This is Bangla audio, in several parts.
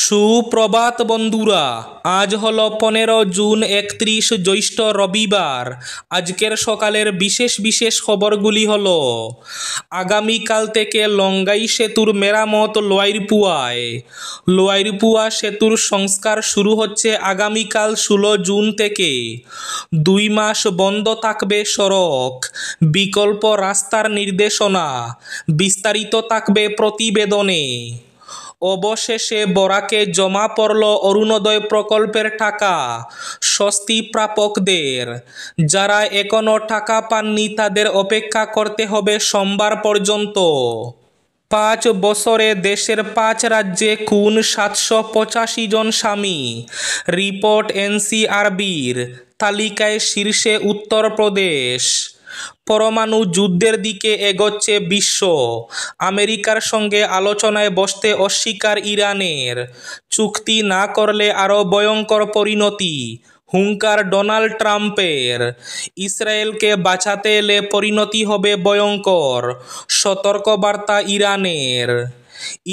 সুপ্রভাত বন্ধুরা, আজ হলো 15 জুন, 31 জ্যৈষ্ঠ, রবিবার। আজকের সকালের বিশেষ বিশেষ খবরগুলি হলো: আগামীকাল থেকে লঙ্গাই সেতুর মেরামত লোয়ারপুয়ায়। লোয়ারপুয়া সেতুর সংস্কার শুরু হচ্ছে আগামীকাল 16 জুন থেকে। 2 মাস বন্ধ থাকবে সড়ক, বিকল্প রাস্তার নির্দেশনা। বিস্তারিত থাকবে প্রতিবেদনে। অবশেষে বরাকে জমা পড়ল অরুণোদয় প্রকল্পের টাকা। স্বস্তি প্রাপকদের। যারা এখনো টাকা পাননি তাদের অপেক্ষা করতে হবে সোমবার পর্যন্ত। 5 বছরে দেশের 5 রাজ্যে খুন 785 জন স্বামী। রিপোর্ট এনসিআরবির। তালিকায় শীর্ষে উত্তরপ্রদেশ। পরমাণু যুদ্ধের দিকে এগোচ্ছে বিশ্ব। আমেরিকার সঙ্গে আলোচনায় বসতে অস্বীকার ইরানের। চুক্তি না করলে আরও ভয়ঙ্কর পরিণতি, হুঙ্কার ডোনাল্ড ট্রাম্পের। ইসরায়েলকে বাঁচাতে এলে পরিণতি হবে ভয়ঙ্কর, সতর্কবার্তা ইরানের।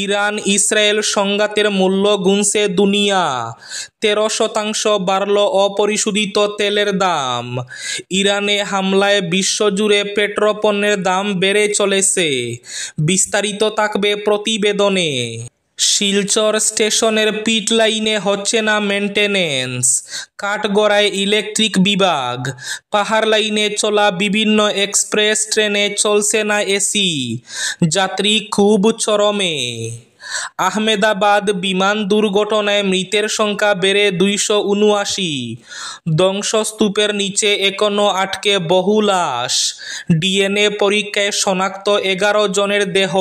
ইরান ইসরায়েল সংঘাতের মূল্য গুনছে দুনিয়া। 13% বাড়ল অপরিশোধিত তেলের দাম। ইরানে হামলায় বিশ্বজুড়ে পেট্রোপণ্যের দাম বেড়ে চলেছে। বিস্তারিত থাকবে প্রতিবেদনে। শিলচর স্টেশনের পিট লাইনে হচ্ছে না মেনটেনেন্স। কাঠগড়ায় ইলেকট্রিক বিভাগ। পাহাড় লাইনে চলা বিভিন্ন এক্সপ্রেস ট্রেনে চলছে না এসি। যাত্রী খুব চরমে। আহমেদাবাদ বিমান দুর্ঘটনায় মৃতের সংখ্যা বেড়ে 279। ধ্বংসস্তূপের নিচে এখনও আটকে বহু লাশ। ডিএনএ পরীক্ষায় শনাক্ত 11 জনের দেহ।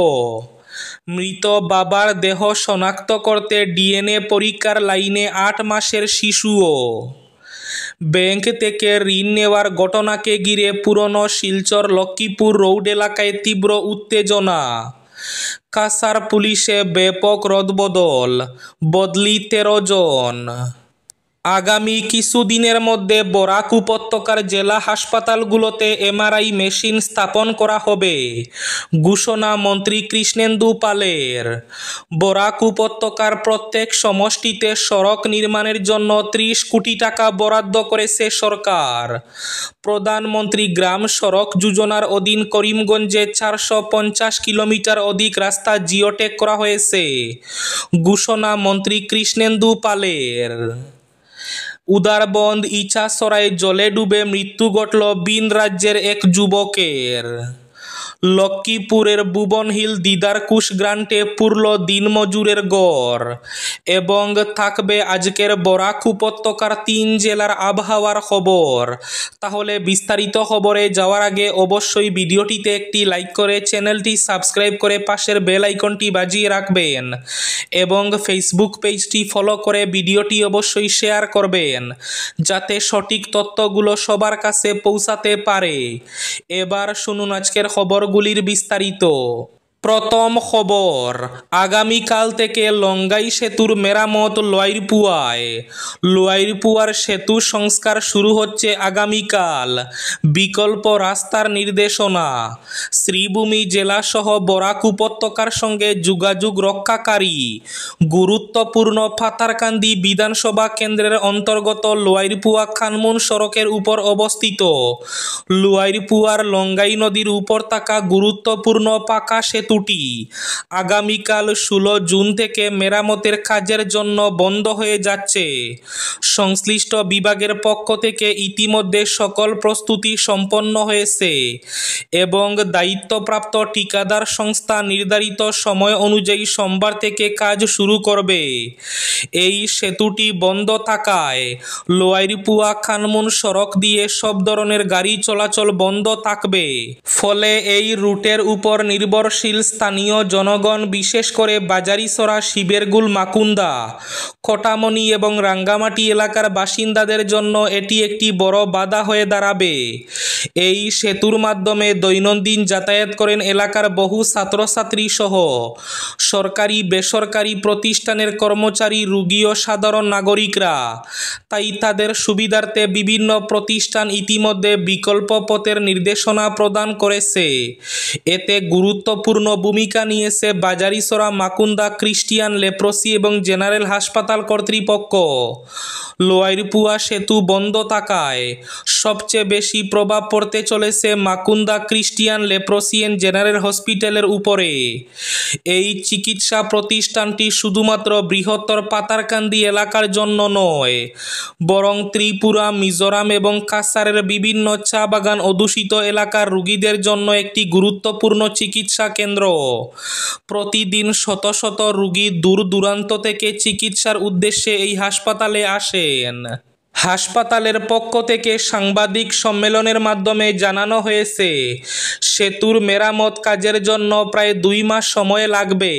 মৃত বাবার দেহ শনাক্ত করতে ডিএনএ পরীক্ষার লাইনে 8 মাসের শিশুও। ব্যাংক থেকে ঋণ নেওয়ার ঘটনাকে ঘিরে পুরনো শিলচর লক্ষ্মীপুর রোড এলাকায় তীব্র উত্তেজনা। কাছাড় পুলিশে ব্যাপক রদবদল, বদলি 13 জন। আগামী কিছুদিনের মধ্যে বরাক উপত্যকার জেলা হাসপাতালগুলোতে এমআরআই মেশিন স্থাপন করা হবে, ঘোষণা মন্ত্রী কৃষ্ণেন্দু পালের। বরাক উপত্যকার প্রত্যেক সমষ্টিতে সড়ক নির্মাণের জন্য 30 কোটি টাকা বরাদ্দ করেছে সরকার। প্রধানমন্ত্রী গ্রাম সড়ক যোজনার অধীন করিমগঞ্জে 450 কিলোমিটার অধিক রাস্তা জিওটেক করা হয়েছে, ঘোষণা মন্ত্রী কৃষ্ণেন্দু পালের। উদারবন্দ ইছাসরায় জলে ডুবে মৃত্যু ঘটল ভিন রাজ্যের এক যুবকের। লক্ষ্মীপুরের ভুবনহিল দিদারকুশ গ্রান্টে পুরল দিনমজুরের গড়। এবং থাকবে আজকের বরাক উপত্যকার 3 জেলার আবহাওয়ার খবর। তাহলে বিস্তারিত খবরে যাওয়ার আগে অবশ্যই ভিডিওটিতে একটি লাইক করে চ্যানেলটি সাবস্ক্রাইব করে পাশের বেল আইকনটি বাজিয়ে রাখবেন এবং ফেসবুক পেজটি ফলো করে ভিডিওটি অবশ্যই শেয়ার করবেন যাতে সঠিক তথ্যগুলো সবার কাছে পৌঁছাতে পারে। এবার শুনুন আজকের খবরগুলির বিস্তারিত। প্রথম খবর, আগামীকাল থেকে লঙ্গাই সেতুর মেরামত লোয়ারপুয়ায়। লোয়ারপুয়ার সেতু সংস্কার শুরু হচ্ছে আগামীকাল, বিকল্প রাস্তার নির্দেশনা। শ্রীভূমি জেলাসহ বরাক উপত্যকার সঙ্গে যোগাযোগ রক্ষাকারী গুরুত্বপূর্ণ পাথারকান্দি বিধানসভা কেন্দ্রের অন্তর্গত লোয়ারপুয়া খানমুন সড়কের উপর অবস্থিত লোয়ারপুয়ার লঙ্গাই নদীর উপর থাকা গুরুত্বপূর্ণ পাকা সেতুটি আগামীকাল 16 জুন থেকে মেরামতের কাজের জন্য বন্ধ হয়ে যাচ্ছে। সংশ্লিষ্ট বিভাগের পক্ষ থেকে ইতিমধ্যে সকল প্রস্তুতি সম্পন্ন হয়েছে এবং দায়িত্বপ্রাপ্ত ঠিকাদার সংস্থা নির্ধারিত সময় অনুযায়ী সোমবার থেকে কাজ শুরু করবে। এই সেতুটি বন্ধ থাকায় লোয়ারপুয়া খানমুন সড়ক দিয়ে সব ধরনের গাড়ি চলাচল বন্ধ থাকবে। ফলে এই রুটের উপর নির্ভরশীল স্থানীয় জনগণ, বিশেষ করে বাজারিছড়া, শিবেরগুল, মাকুন্দা, খোটামনি এবং রাঙ্গামাটি এলাকার বাসিন্দাদের জন্য এটি একটি বড় বাধা হয়ে দাঁড়াবে। এই সেতুর মাধ্যমে দৈনন্দিন যাতায়াত করেন এলাকার বহু ছাত্রছাত্রী সহ সরকারি বেসরকারি প্রতিষ্ঠানের কর্মচারী, রোগী ও সাধারণ নাগরিকরা। তাই তাদের সুবিধার্থে বিভিন্ন প্রতিষ্ঠান ইতিমধ্যে বিকল্প পথের নির্দেশনা প্রদান করেছে। এতে গুরুত্বপূর্ণ ভূমিকা নিয়েছে বাজারিছড়া মাকুন্দা ক্রিস্টিয়ান লেপ্রসি এবং জেনারেল হাসপাতাল কর্তৃপক্ষ। লোয়ারপুয়া সেতু বন্ধ থাকায় সবচেয়ে বেশি প্রভাব পড়তে চলেছে Makunda Christian leprosy and general হসপিটালের উপরে। এই চিকিৎসা প্রতিষ্ঠানটি শুধুমাত্র বৃহত্তর পাতারকান্দি এলাকার জন্য নয়, বরং ত্রিপুরা, মিজোরাম এবং কাছাড়ের বিভিন্ন চা বাগান অধ্যুষিত এলাকার রোগীদের জন্য একটি গুরুত্বপূর্ণ চিকিৎসা কেন্দ্র। প্রতিদিন শত শত রোগী দূর দূরান্ত থেকে চিকিৎসার উদ্দেশ্যে এই হাসপাতালে আসেন। হাসপাতালের পক্ষ থেকে সাংবাদিক সম্মেলনের মাধ্যমে জানানো হয়েছে, সেতুর মেরামত কাজের জন্য প্রায় 2 মাস সময় লাগবে।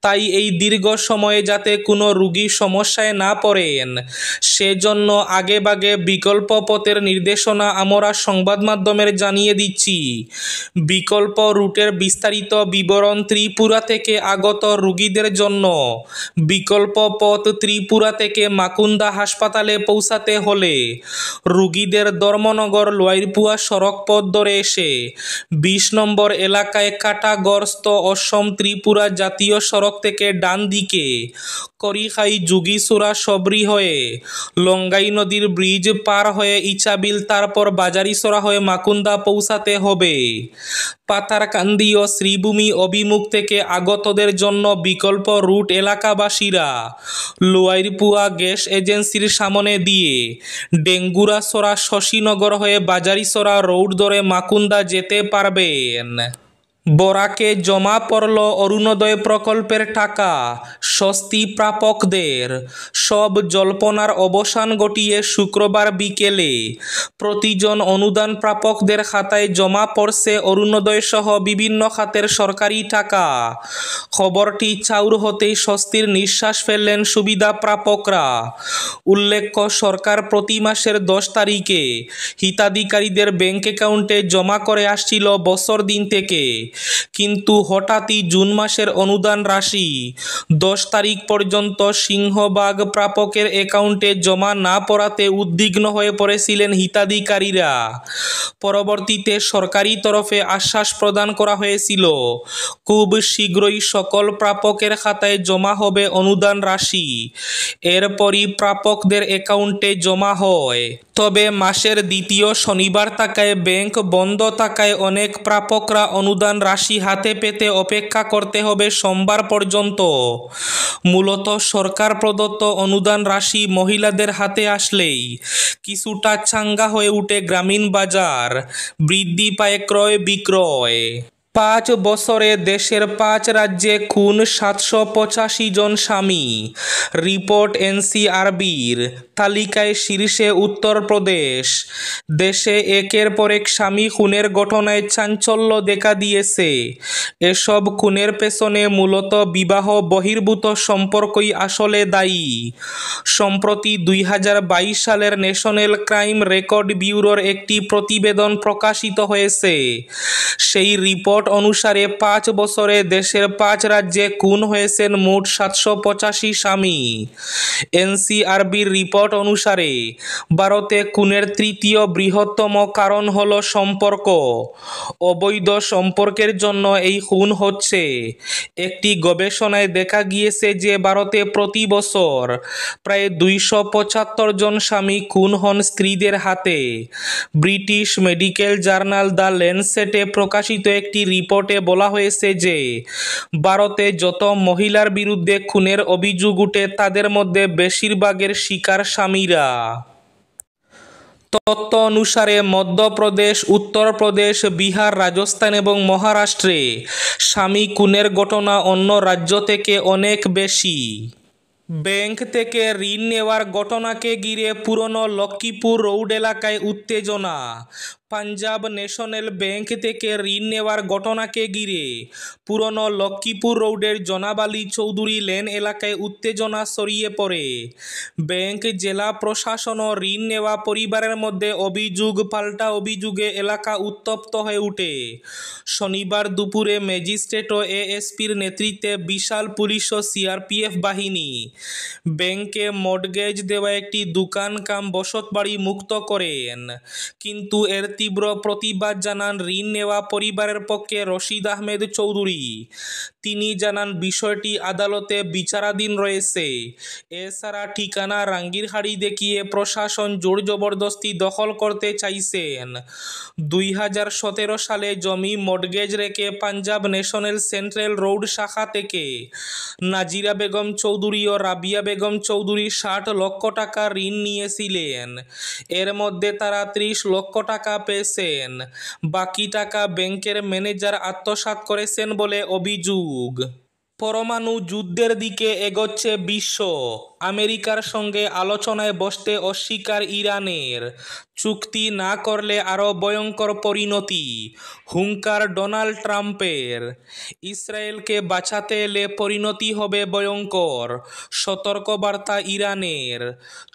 তাই এই দীর্ঘ সময়ে যাতে কোনো রোগী সমস্যায় না পড়েন, সেজন্য আগেভাগে বিকল্প পথের নির্দেশনা আমরা সংবাদ মাধ্যমের জানিয়ে দিচ্ছি। বিকল্প রুটের বিস্তারিত বিবরণ: ত্রিপুরা থেকে আগত রোগীদের জন্য বিকল্প পথ ত্রিপুরা থেকে মাকুন্দা হাসপাতালে পৌঁছাতে হলে রোগীদের ধর্মনগর লোয়ারপুয়া সড়ক পথ ধরে এসে 20 নম্বর এলাকায় কাটাগড়স্থ অসম ত্রিপুরা জাতীয় সড়ক থেকে ডান দিকে করিখাই, যোগীছড়া, সবরি হয়ে লঙ্গাই নদীর ব্রিজ পার হয়ে ইচাবিল, তারপর বাজারিছড়া হয়ে মাকুন্দা পৌঁছাতে হবে। পাতারকান্দি ও শ্রীভূমি অভিমুখ থেকে আগতদের জন্য বিকল্প রুট এলাকাবাসীরা লোয়ারপুয়া গ্যাস এজেন্সির সামনে দিয়ে ডেঙ্গুরাছড়া, শশীনগর হয়ে বাজারিছড়া রোড ধরে মাকুন্দা যেতে পারবেন। বরাকে জমা পড়ল অরুণোদয় প্রকল্পের টাকা, স্বস্তি প্রাপকদের। সব জল্পনার অবসান ঘটিয়ে শুক্রবার বিকেলে প্রতিজন অনুদান প্রাপকদের খাতায় জমা পড়ছে অরুণোদয় সহ বিভিন্ন খাতের সরকারি টাকা। খবরটি চাউর হতেই স্বস্তির নিঃশ্বাস ফেললেন সুবিধা প্রাপকরা। উল্লেখ্য, সরকার প্রতি মাসের 10 তারিখে হিতাধিকারীদের ব্যাংক অ্যাকাউন্টে জমা করে আসছিল বছর দিন থেকে, কিন্তু হঠাৎই জুন মাসের অনুদান রাশি 10 তারিখ পর্যন্ত সিংহভাগ প্রাপকের অ্যাকাউন্টে জমা না পড়াতে উদ্বিগ্ন হয়ে পড়েছিলেন হিতাধিকারীরা। পরবর্তীতে সরকারি তরফে আশ্বাস প্রদান করা হয়েছিল, খুব শীঘ্রই সকল প্রাপকের খাতায় জমা হবে অনুদান রাশি। এরপরই প্রাপকদের অ্যাকাউন্টে জমা হয়। তবে মাসের দ্বিতীয় শনিবার থাকায় ব্যাংক বন্ধ থাকায় অনেক প্রাপকরা অনুদান রাশি হাতে পেতে অপেক্ষা করতে হবে সোমবার পর্যন্ত। মূলত সরকার প্রদত্ত অনুদান রাশি মহিলাদের হাতে আসলেই কিছুটা চাঙ্গা হয়ে ওঠে গ্রামীণ বাজার, বৃদ্ধি পায় ক্রয় বিক্রয়। 5 বছরে দেশের 5 রাজ্যে খুন 785 জন স্বামী। রিপোর্ট এনসিআরবির। তালিকায় শীর্ষে উত্তরপ্রদেশ। দেশে একের পর এক স্বামী খুনের ঘটনায় চাঞ্চল্য দেখা দিয়েছে। এসব খুনের পেছনে মূলত বিবাহ বহির্ভূত সম্পর্কই আসলে দায়ী। সম্প্রতি 2022 সালের ন্যাশনাল ক্রাইম রেকর্ড ব্যুরোর একটি প্রতিবেদন প্রকাশিত হয়েছে। সেই রিপোর্ট অনুসারে 5 বছরে দেশের 5 রাজ্যে খুন হয়েছেন মোট 785 স্বামী। এনসিআরবির রিপোর্ট অনুসারে ভারতে খুনের তৃতীয় বৃহত্তম কারণ হল সম্পর্ক। অবৈধ সম্পর্কের জন্য এই খুন হচ্ছে। একটি গবেষণায় দেখা গিয়েছে যে ভারতে প্রতি বছর প্রায় 275 জন স্বামী খুন হন স্ত্রীদের হাতে। ব্রিটিশ মেডিকেল জার্নাল দ্য ল্যান্সেটে প্রকাশিত একটি রিপোর্টে বলা হয়েছে যে ভারতে যত মহিলার বিরুদ্ধে খুনের অভিযোগ উঠে তাদের মধ্যে বেশিরভাগের শিকার স্বামীরা। তথ্য অনুসারে মধ্যপ্রদেশ, উত্তরপ্রদেশ, বিহার, রাজস্থান এবং মহারাষ্ট্রে স্বামী খুনের ঘটনা অন্য রাজ্য থেকে অনেক বেশি। ব্যাংক থেকে ঋণ নেওয়ার ঘটনাকে ঘিরে পুরনো লক্ষ্মীপুর রোড এলাকায় উত্তেজনা। পাঞ্জাব ন্যাশনাল ব্যাংক থেকে ঋণ নেওয়ার ঘটনাকে ঘিরে পুরনো লক্ষ্মীপুর রোডের জনাব আলী চৌধুরী লেন এলাকায় উত্তেজনা ছড়িয়ে পড়ে। ব্যাংক, জেলা প্রশাসন ও ঋণ নেওয়া পরিবারের মধ্যে অভিযোগ পাল্টা অভিযোগে এলাকা উত্তপ্ত হয়ে ওঠে। শনিবার দুপুরে ম্যাজিস্ট্রেট ও এএসপির নেতৃত্বে বিশাল পুলিশ ও সিআরপিএফ বাহিনী ব্যাংকে মর্টগেজ দেওয়া একটি দোকান কাম বসতবাড়ি মুক্ত করেন। কিন্তু এর তীব্র প্রতিবাদ জানান ঋণ নেওয়া পরিবারের পক্ষে রশিদ আহমেদ চৌধুরী। তিনি জানান বিষয়টি আদালতে বিচারাধীন রয়েছে। এছাড়া ঠিকানা রাঙ্গিরহাড়ি দেখিয়ে প্রশাসন জোর জবরদস্তি দখল করতে চাইছেন। 2017 সালে জমি মর্টগেজ রেখে পাঞ্জাব ন্যাশনাল সেন্ট্রাল রোড শাখা থেকে নাজিরা বেগম চৌধুরী ও রাবিয়া বেগম চৌধুরী 60 লক্ষ টাকা ঋণ নিয়েছিলেন। এর মধ্যে তারা 30 লক্ষ টাকা পেয়েছেন। বাকি টাকা ব্যাংকের ম্যানেজার আত্মসাৎ করেছেন বলে অভিযোগ। পরমাণু যুদ্ধের দিকে এগোচ্ছে বিশ্ব, আমেরিকার সঙ্গে আলোচনায় বসতে অস্বীকার ইরানের। চুক্তি না করলে আরও ভয়ঙ্কর পরিণতি, হুঙ্কার ডোনাল্ড ট্রাম্পের। ইসরায়েলকে বাঁচাতে এলে পরিণতি হবে ভয়ঙ্কর, সতর্কবার্তা ইরানের।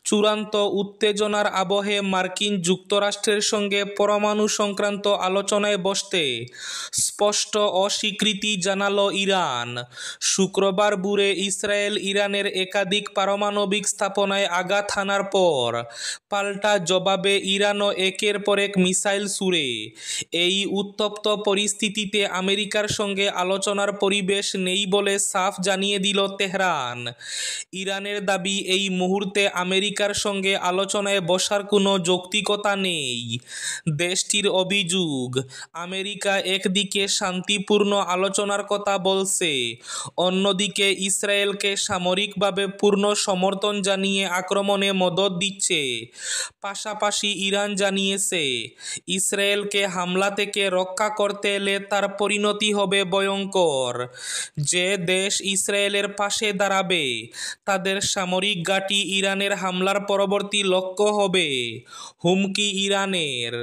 চূড়ান্ত উত্তেজনার আবহে মার্কিন যুক্তরাষ্ট্রের সঙ্গে পরমাণু সংক্রান্ত আলোচনায় বসতে স্পষ্ট অস্বীকৃতি জানালো ইরান। শুক্রবার ভোরে ইসরায়েল ইরানের একাধিক পারমাণবিক স্থাপনায় আঘাত হানার পর পাল্টা জবাবে ইরানও একের পর এক মিসাইল ছুড়ে। এই উত্তপ্ত পরিস্থিতিতে আমেরিকার সঙ্গে আলোচনার পরিবেশ নেই বলে সাফ জানিয়ে দিল তেহরান। ইরানের দাবি, এই মুহূর্তে আমেরিকার সঙ্গে আলোচনায় বসার কোনো যৌক্তিকতা নেই। দেশটির অভিযোগ, আমেরিকা একদিকে শান্তিপূর্ণ আলোচনার কথা বলছে, অন্যদিকে ইসরায়েলকে সামরিকভাবে পূর্ণ সমর্থন জানিয়ে আক্রমণে মদদ দিচ্ছে। পাশাপাশি ইরান জানিয়েছে, ইসরায়েলকে হামলা থেকে রক্ষা করতে এলে তার পরিণতি হবে ভয়ঙ্কর। যে দেশ ইসরায়েলের পাশে দাঁড়াবে তাদের সামরিক ঘাঁটি ইরানের হামলার পরবর্তী লক্ষ্য হবে, হুমকি ইরানের।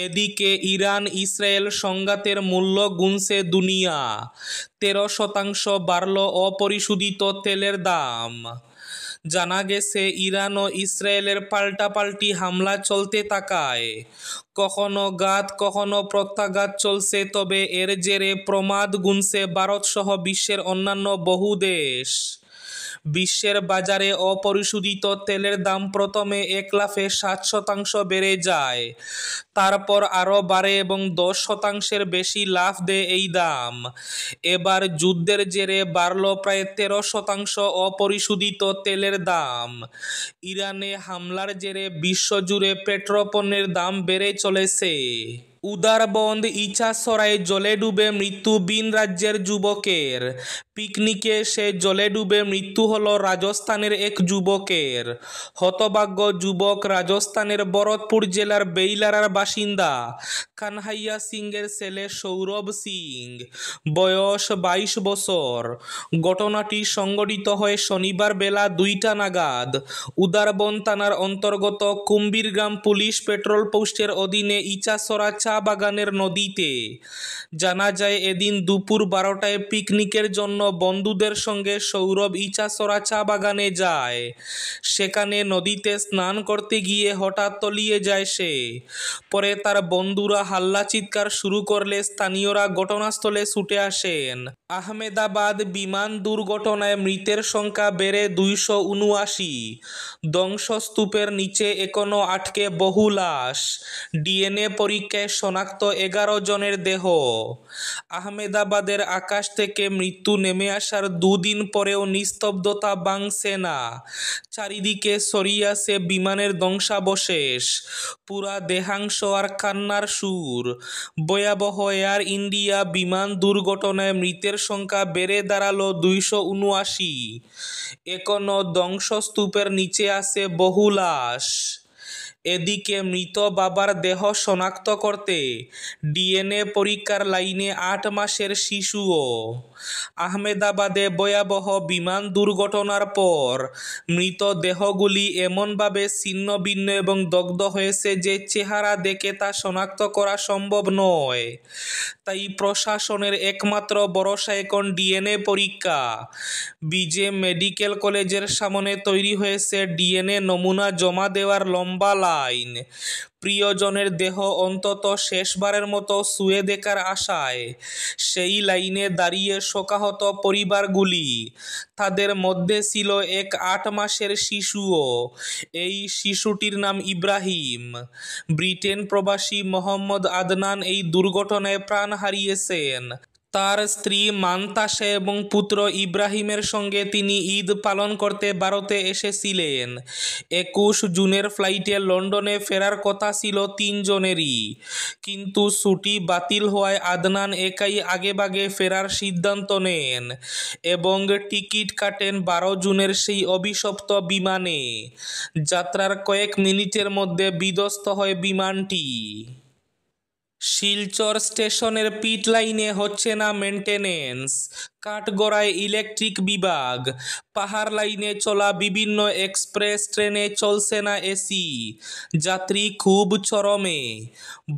এদিকে ইরান ইসরায়েল সংঘাতের মূল্য গুনছে দুনিয়া, 13% বাড়ল অপরিশোধিত তেলের দাম। জানা গেছে, ইরান ও ইসরায়েলের পাল্টাপাল্টি হামলা চলতে থাকায় কখনো ঘাত কখনো প্রত্যাঘাত চলছে। তবে এর জেরে প্রমাদ গুনছে ভারতসহ বিশ্বের অন্যান্য বহু দেশ। বিশ্বের বাজারে অপরিশোধিত তেলের দাম প্রথমে এক লাফে 7% বেড়ে যায়, তারপর আরও বাড়ে এবং 10%-এর বেশি লাফ দেয় এই দাম। এবার যুদ্ধের জেরে বাড়ল প্রায় 13% অপরিশোধিত তেলের দাম। ইরানে হামলার জেরে বিশ্বজুড়ে পেট্রোপণ্যের দাম বেড়ে চলেছে। উদারবন্দ ইছাছড়ায় জলে ডুবে মৃত্যু ভিন রাজ্যের যুবকের। পিকনিকে এসে জলে ডুবে মৃত্যু হলো রাজস্থানের এক যুবকের। হতভাগ্য যুবক রাজস্থানের ভরতপুর জেলার বেইলারার বাসিন্দা কানহাইয়া সিংয়ের ছেলে সৌরভ সিং, বয়স 22 বছর। ঘটনাটি সংঘটিত হয় শনিবার বেলা 2টা নাগাদ উদারবন্দ থানার অন্তর্গত কুম্ভীরগ্রাম পুলিশ পেট্রোল পোস্টের অধীনে ইছাছড়া চা বাগানের নদীতে। জানা যায়, এদিন দুপুর 12টায় পিকনিকের জন্য বন্ধুদের সঙ্গে সৌরভ ইছাছড়া চা বাগানে যায়। সেখানে নদীতে স্নান করতে গিয়ে হঠাৎ তলিয়ে যায় সে। পরে তার বন্ধুরা হাল্লা চিৎকার শুরু করলে স্থানীয়রা ঘটনাস্থলে ছুটে আসেন। আহমেদাবাদ বিমান দুর্ঘটনায় মৃতের সংখ্যা বেড়ে 279। ধ্বংসস্তূপের নিচে এখনও আটকে বহু লাশ। ডিএনএ পরীক্ষায় শনাক্ত 11 জনের দেহ। আহমেদাবাদের আকাশ থেকে মৃত্যু নেমে আসার দুদিন পরেও নিস্তব্ধতা ভাঙছে না। চারিদিকে ছড়িয়ে আছে বিমানের ধ্বংসাবশেষ, পুরা দেহাংশ আর কান্নার সুর। ভয়াবহ এয়ার ইন্ডিয়া বিমান দুর্ঘটনায় মৃতের সংখ্যা বেড়ে দাঁড়ালো 279। এখনও ধ্বংসস্তূপের নিচে আছে বহু লাশ। এদিকে মৃত বাবার দেহ শনাক্ত করতে ডিএনএ পরীক্ষার লাইনে 8 মাসের শিশুও। আহমেদাবাদে ভয়াবহ বিমান দুর্ঘটনার পর মৃতদেহগুলি এমনভাবে ছিন্ন ভিন্ন এবং দগ্ধ হয়েছে যে চেহারা দেখে তা শনাক্ত করা সম্ভব নয়। তাই প্রশাসনের একমাত্র ভরসা এখন ডিএনএ পরীক্ষা। বিজে মেডিকেল কলেজের সামনে তৈরি হয়েছে ডিএনএ নমুনা জমা দেওয়ার লম্বা লাইন। প্রিয়জনের দেহ অন্তত শেষবারের মতো ছুঁয়ে দেখার আশায় সেই লাইনে দাঁড়িয়ে শোকাহত পরিবারগুলি। তাদের মধ্যে ছিল এক 8 মাসের শিশুও। এই শিশুটির নাম ইব্রাহিম। ব্রিটেন প্রবাসী মোহাম্মদ আদনান এই দুর্ঘটনায় প্রাণ হারিয়েছেন। তার স্ত্রী মান্তাসা এবং পুত্র ইব্রাহিমের সঙ্গে তিনি ঈদ পালন করতে ভারতে এসেছিলেন। 21 জুনের ফ্লাইটে লন্ডনে ফেরার কথা ছিল 3 জনেরই, কিন্তু ছুটি বাতিল হওয়ায় আদনান একাই আগেভাগে ফেরার সিদ্ধান্ত নেন এবং টিকিট কাটেন 12 জুনের সেই অভিশপ্ত বিমানে। যাত্রার কয়েক মিনিটের মধ্যে বিধ্বস্ত হয় বিমানটি। শিলচর স্টেশনের পিট লাইনে হচ্ছে না মেনটেনেন্স। কাঠগড়ায় ইলেকট্রিক বিভাগ। পাহাড় লাইনে চলা বিভিন্ন এক্সপ্রেস ট্রেনে চলছে না এসি। যাত্রী খুব চরমে।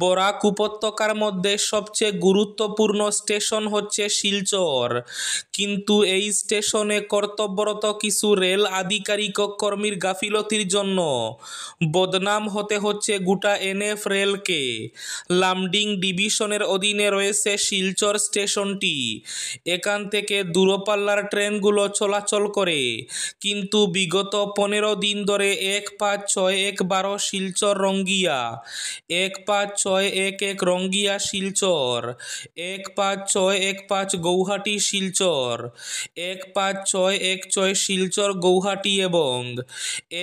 বরাক উপত্যকার মধ্যে সবচেয়ে গুরুত্বপূর্ণ স্টেশন হচ্ছে শিলচর, কিন্তু এই স্টেশনে কর্তব্যরত কিছু রেল আধিকারিক ও কর্মীর গাফিলতির জন্য বদনাম হতে হচ্ছে গোটা এনএফ রেলকে। লামডিং ডিভিশনের অধীনে রয়েছে শিলচর স্টেশনটি। এখান থেকে দূরপাল্লার ট্রেনগুলো চলাচল করে, কিন্তু বিগত 15 দিন ধরে 15612 শিলচর রঙ্গিয়া, 15611 রঙ্গিয়া শিলচর, 15615 গৌহাটি শিলচর, 15616 শিলচর গৌহাটি এবং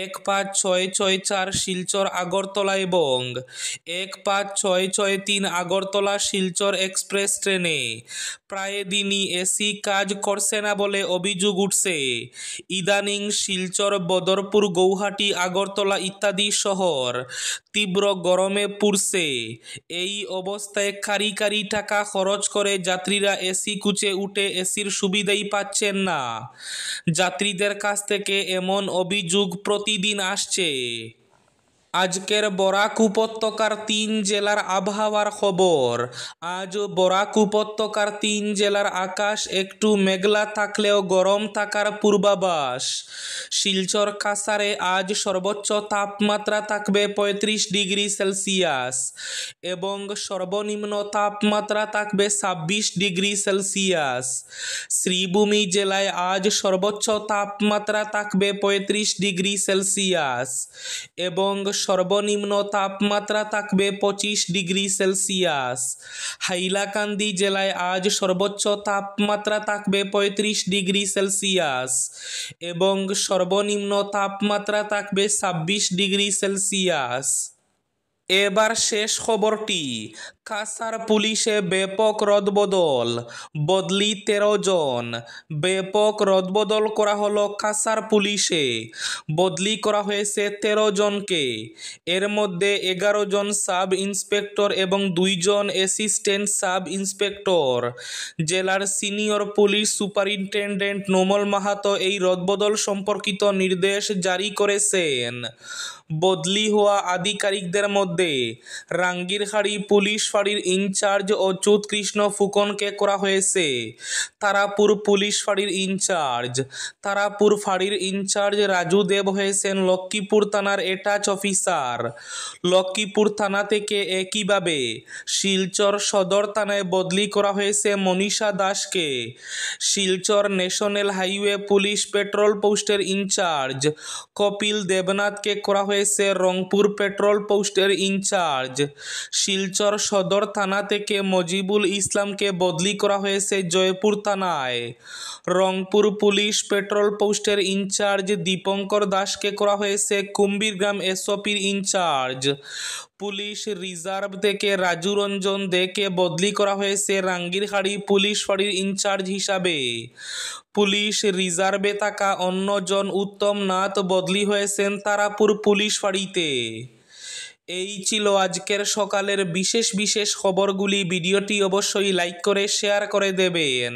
15664 শিলচর আগরতলা এবং 15663 আগরতলা শিলচর এক্সপ্রেস ট্রেনে প্রায় দিনই এসি কাজ করছে না বলে অভিযোগ উঠছে। ইদানিং শিলচর, বদরপুর, গৌহাটি, আগরতলা ইত্যাদি শহর তীব্র গরমে পুড়ছে। এই অবস্থায় কারি কারি টাকা খরচ করে যাত্রীরা এসি কোচে উঠে এসির সুবিধাই পাচ্ছেন না। যাত্রীদের কাছ থেকে এমন অভিযোগ প্রতিদিন আসছে। আজকের বরাক উপত্যকার 3 জেলার আবহাওয়ার খবর। আজ বরাক উপত্যকার 3 জেলার আকাশ একটু মেঘলা থাকলেও গরম থাকার পূর্বাভাস। শিলচর কাছাড়ে আজ সর্বোচ্চ তাপমাত্রা থাকবে 35 ডিগ্রি সেলসিয়াস এবং সর্বনিম্ন তাপমাত্রা থাকবে 26 ডিগ্রি সেলসিয়াস। শ্রীভূমি জেলায় আজ সর্বোচ্চ তাপমাত্রা থাকবে 35 ডিগ্রি সেলসিয়াস এবং সর্বনিম্ন তাপমাত্রা থাকবে 25 ডিগ্রি সেলসিয়াস। হাইলাকান্দি জেলায় আজ সর্বোচ্চ তাপমাত্রা থাকবে 35 ডিগ্রি সেলসিয়াস এবং সর্বনিম্ন তাপমাত্রা থাকবে 26 ডিগ্রি সেলসিয়াস। এবার শেষ খবরটি। কাছাড় পুলিশে ব্যাপক রদবদল, বদলি 13 জন। ব্যাপক রদবদল করা হলো কাছাড় পুলিশে। বদলি করা হয়েছে 13 জনকে। এর মধ্যে 11 জন সাব ইন্সপেক্টর এবং 2 জন অ্যাসিস্ট্যান্ট সাব ইন্সপেক্টর। জেলার senior police superintendent Nomal Mahato এই রদবদল সম্পর্কিত নির্দেশ জারি করেছেন। বদলি হওয়া আধিকারিকদের মধ্যে রাঙ্গিরহাড়ি পুলিশ ফাঁড়ির ইনচার্জ অচ্যুত কৃষ্ণ ফুকনকে করা হয়েছে তারাপুর পুলিশ ফাঁড়ির ইনচার্জ। তারাপুর ফাঁড়ির ইনচার্জ রাজু দেব হয়েছেন লক্ষ্মীপুর থানার অ্যাটাচ অফিসার। লক্ষ্মীপুর থানা থেকে একইভাবে শিলচর সদর থানায় বদলি করা হয়েছে মনীষা দাসকে। Silchar national highway police petrol পোস্টের ইনচার্জ কপিল দেবনাথকে করা হয়েছে রংপুর পেট্রোল পোস্টের ইনচার্জ। শিলচর সদর থানা থেকে মজিবুল ইসলামকে বদলি করা হয়েছে জয়পুর থানায়। রংপুর পুলিশ পেট্রোল পোস্টের ইনচার্জ দীপঙ্কর দাসকে করা হয়েছে কুম্ভীরগ্রাম এসওপির ইনচার্জ। পুলিশ রিজার্ভ থেকে রাজু রঞ্জন দেকে বদলি করা হয়েছে রাঙ্গিরহাড়ি পুলিশ ফাঁড়ির ইনচার্জ হিসাবে। পুলিশ রিজার্ভে থাকা অন্য জন উত্তম নাথ বদলি হয়েছেন তারাপুর পুলিশ ফাঁড়িতে। এই ছিল আজকের সকালের বিশেষ বিশেষ খবরগুলি। ভিডিওটি অবশ্যই লাইক করে শেয়ার করে দেবেন।